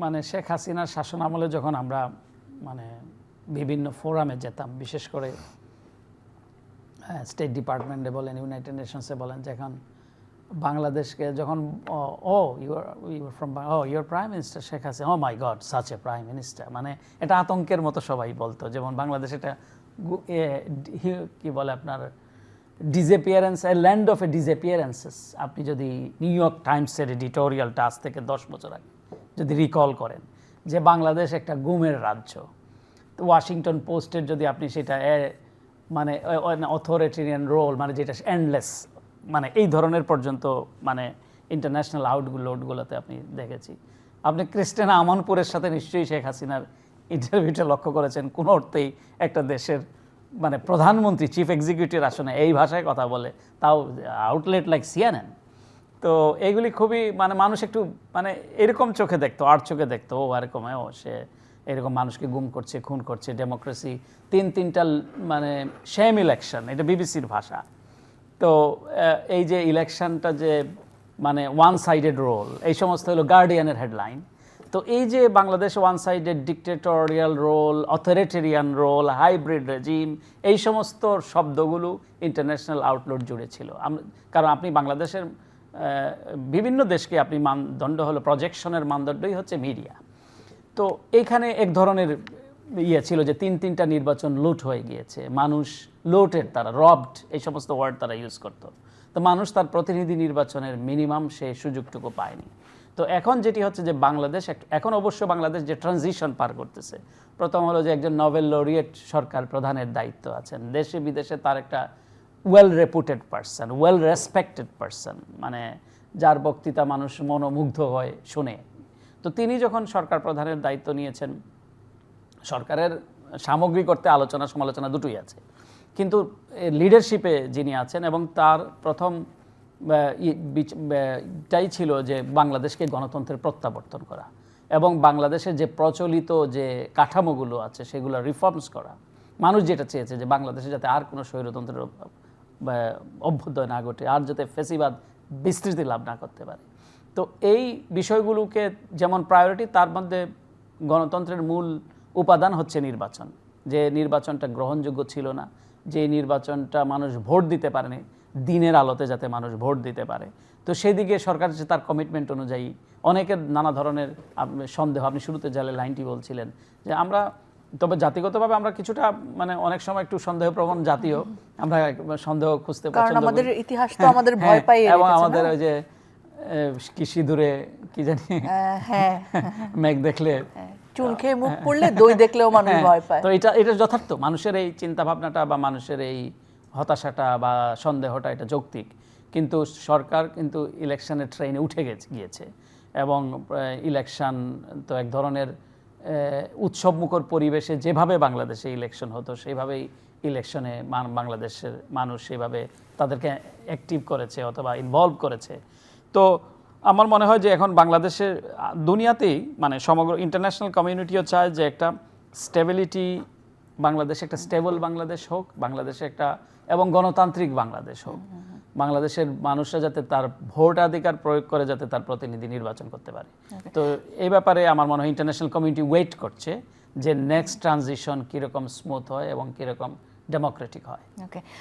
মানে শেখ হাসিনার শাসন আমলে যখন আমরা মানে বিভিন্ন ফোরামে যেতাম, বিশেষ করে স্টেট ডিপার্টমেন্টে বলেন, ইউনাইটেড নেশনসে বলেন, যখন বাংলাদেশকে যখন your prime minister Sheikh Hasina, oh my god such a prime minister, মানে এটা আতঙ্কের মতো সবাই বলতো। যেমন বাংলাদেশ এটা কি বলে আপনার ডিসঅ্যাপিয়ারেন্স, এ ল্যান্ড অফ এ ডিসঅ্যাপিয়ারেন্সেস। আপনি যদি নিউ ইয়র্ক টাইমসের এডিটোরিয়ালটা আজ থেকে 10 বছর আগে যদি রিকল করেন, যে বাংলাদেশ একটা গুমের রাজ্য, তো ওয়াশিংটন পোস্টের যদি আপনি সেটা মানে অথরিটেরিয়ান রোল, মানে যেটা এন্ডলেস, মানে এই ধরনের পর্যন্ত মানে ইন্টারন্যাশনাল আউটগুলোতে আপনি দেখেছি। আপনি ক্রিস্টিনা আমানপুরের সাথে নিশ্চয়ই শেখ হাসিনার ইন্টারভিউটা লক্ষ্য করেছেন। কোনো অর্থেই একটা দেশের মানে প্রধানমন্ত্রী চিফ এক্সিকিউটিভ আসনে এই ভাষায় কথা বলে, তাও আউটলেট লাইক সিএনএন। তো এইগুলি খুবই মানে মানুষ একটু মানে এরকম চোখে দেখতো, আর চোখে দেখতো ও এরকম, সে এরকম মানুষকে গুম করছে, খুন করছে, ডেমোক্রেসি, তিনটা মানে সেম ইলেকশন, এটা বিবিসির ভাষা। তো এই যে ইলেকশনটা যে মানে ওয়ান সাইডেড রোল, এই সমস্ত হলো গার্ডিয়ানের হেডলাইন। তো এই যে Bangladesh one sided dictatorial role, authoritarian role, hybrid regime, এই সমস্ত শব্দগুলো ইন্টারন্যাশনাল আউটলুক জুড়ে ছিল। কারণ আপনি বাংলাদেশের বিভিন্ন দেশকে আপনি মানদণ্ড হলো, প্রজেকশনের মানদণ্ডই হচ্ছে মিডিয়া। তো এইখানে এক ধরনের ছিল যে তিনটা নির্বাচন লুট হয়ে গিয়েছে, মানুষ লুটেড, তারা রবড, এই সমস্ত ওয়ার্ড তারা ইউজ করতো। তো মানুষ তার প্রতিনিধি নির্বাচনের মিনিমাম সেই সুযোগটুকু পায়নি। তো এখন যেটি হচ্ছে যে বাংলাদেশ এখন অবশ্য বাংলাদেশ যে ট্রানজিশন পার করতেছে, প্রথম হলো যে একজন নোবেল লরিয়েট সরকার প্রধানের দায়িত্ব আছেন, দেশে বিদেশে তার একটা well রেপুটেড person, well respected person, মানে যার বক্তৃতা মানুষ মনোমুগ্ধ হয় শুনে। তো তিনি যখন সরকার প্রধানের দায়িত্ব নিয়েছেন, সরকারের সামগ্রিক অর্থে আলোচনা সমালোচনা দুটোই আছে, কিন্তু লিডারশিপে যিনি আছেন এবং তার প্রথম টাই ছিল যে বাংলাদেশকে গণতন্ত্রের প্রত্যাবর্তন করা এবং বাংলাদেশের যে প্রচলিত যে কাঠামোগুলো আছে সেগুলো রিফর্মস করা। মানুষ যেটা চেয়েছে যে বাংলাদেশে যাতে আর কোনো স্বৈরতন্ত্রের অভ্যুদয় না ঘটে, আর যাতে ফেসিবাদ বিস্তৃতি লাভ না করতে পারে। তো এই বিষয়গুলোকে যেমন প্রায়োরিটি, তার মধ্যে গণতন্ত্রের মূল উপাদান হচ্ছে নির্বাচন। যে নির্বাচনটা গ্রহণযোগ্য ছিল না, যে নির্বাচনটা মানুষ ভোট দিতে পারেনি, দিনের আলোতে যাতে মানুষ ভোট দিতে পারে। তো সেদিকে সরকার যে তার কমিটমেন্ট অনুযায়ী অনেকের নানা ধরনের সন্দেহ, আপনি শুরুতে জালে লাইনটি বলছিলেন যে আমরা তবে জাতিগতভাবে আমরা কিছুটা মানে অনেক সময় একটু সন্দেহপ্রবণ জাতীয়, আমরা সন্দেহ খুঁজতে পছন্দ করি, আমাদের ইতিহাস তো আমাদের ভয় পাই, এবং আমাদের ওই যে কি সিঁদুরে কি জানি মেঘ দেখলে চুন খেয়ে মুখ পড়লে দই দেখলেও মানুষ ভয় পায়। তো এটা যথার্থ, মানুষের এই চিন্তা ভাবনাটা বা মানুষের এই হতাশাটা বা সন্দেহটা এটা যৌক্তিক। কিন্তু সরকার কিন্তু ইলেকশনের ট্রেনে উঠে গিয়েছে এবং ইলেকশন তো এক ধরনের উৎসবমুখর পরিবেশে যেভাবে বাংলাদেশে ইলেকশন হতো সেইভাবেই ইলেকশনে বাংলাদেশের মানুষ সেভাবে তাদেরকে অ্যাক্টিভ করেছে অথবা ইনভলভ করেছে। তো আমার মনে হয় যে এখন বাংলাদেশের দুনিয়াতেই মানে সমগ্র ইন্টারন্যাশনাল কমিউনিটিও চায় যে একটা স্টেবিলিটি, বাংলাদেশে একটা স্টেবল বাংলাদেশ হোক, বাংলাদেশে একটা এবং গণতান্ত্রিক বাংলাদেশ হোক। বাংলাদেশের মানুষরা যাতে তার ভোটাধিকার প্রয়োগ করে যাতে তার প্রতিনিধি নির্বাচন করতে পারে। তো এই ব্যাপারে আমার মনে হয় ইন্টারন্যাশনাল কমিউনিটি ওয়েট করছে যে নেক্সট ট্রানজিশন কীরকম স্মুথ হয় এবং কীরকম ডেমোক্রেটিক হয়। ওকে।